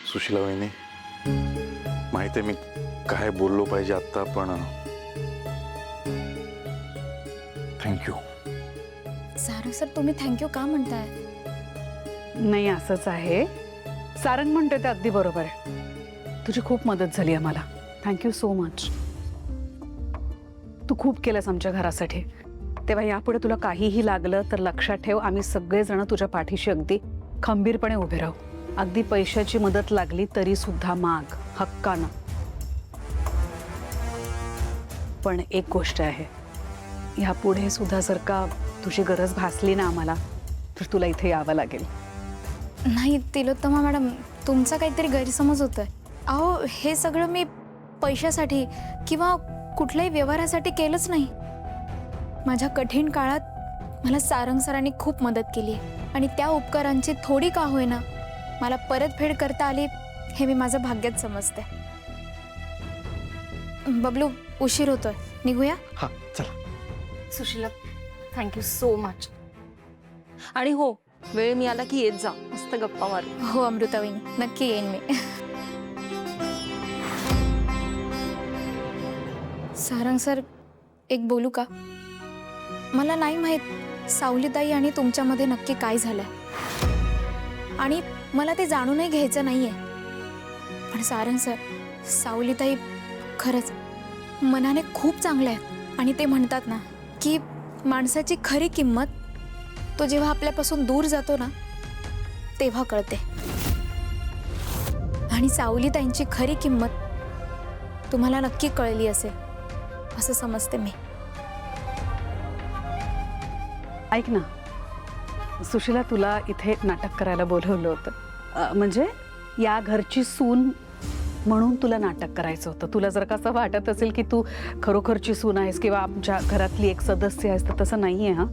सुशीला वहिनी, माहिती आहे मी काय बोललो पाहिजे आता, पण थँक्यू. सारंग सर, तुम्ही थँक्यू का म्हणताय? नाही, असंच आहे. सारंग म्हणतोय ते अगदी बरोबर आहे. तुझी खूप मदत झाली आम्हाला. Thank you so much. तू खूप केलंस आमच्या घरासाठी. तेव्हा यापुढे तुला काहीही लागलं तर लक्षात ठेव, आम्ही सगळेजण तुझ्या पाठीशी अगदी खंबीरपणे उभे राहू. अगदी पैशाची मदत लागली तरी सुद्धा माग, हक्कानं. पण एक गोष्ट आहे, यापुढे सुद्धा जर का तुझी गरज भासली ना आम्हाला, तर तुला इथे यावं लागेल. नाही तिलोत्तमा मॅडम, तुमचा काहीतरी गैरसमज होतोय. अहो, हे सगळं मी पैशासाठी किंवा कुठल्याही व्यवहारासाठी केलंच नाही. माझ्या कठीण काळात मला सारंग सरांनी खूप मदत केली आणि त्या उपकारांची थोडी का होईना मला परतफेड करता आली, हे मी माझं भाग्यच समजते. बबलू, उशीर होतोय, निघूया? हा चला. Sushila, thank you so much. आणि हो, वेळ मिळाला की येत जा, मस्त गप्पा मारू. हो अमृतावहिनी, नक्की येईन मी. सारंग सर, एक बोलू का? मला नाही माहित सावलीताई आणि तुमच्यामध्ये नक्की काय झालंय, आणि मला ते जाणूनही घ्यायचं नाहीये. पण सारंग सर, सावलीताई खरंच मनाने खूप चांगल्या आहेत. आणि ते म्हणतात ना की माणसाची खरी किंमत तो जेव्हा आपल्यापासून दूर जातो ना तेव्हा कळते. आणि सावलीताईंची खरी किंमत तुम्हाला नक्की कळली असेल असं समजते मी. ऐक ना सुशीला, तुला इथे नाटक करायला बोलवलं होतं. म्हणजे या घरची सून म्हणून तुला नाटक करायचं होतं. तुला जर का असं वाटत असेल की तू खरोखरची सून आहेस किंवा आमच्या घरातली एक सदस्य आहेस, तर तसं नाही आहे. हा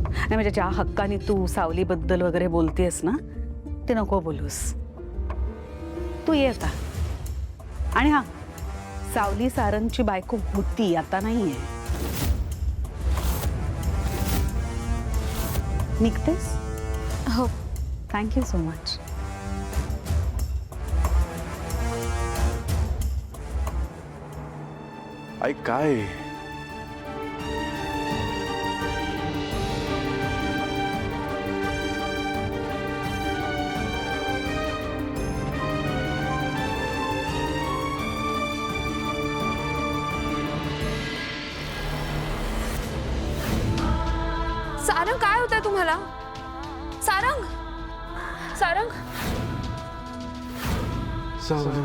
नाही, म्हणजे ज्या हक्काने तू सावलीबद्दल वगैरे बोलतेस ना, ते नको बोलूस. तू ये आता. आणि हा, सावली सारंगची बायको होती, आता नाही आहे. निघतेस? हो. Thank you so much. आई काय? सारंग, काय होतंय तुम्हाला? सारंग, सारंग. सावली.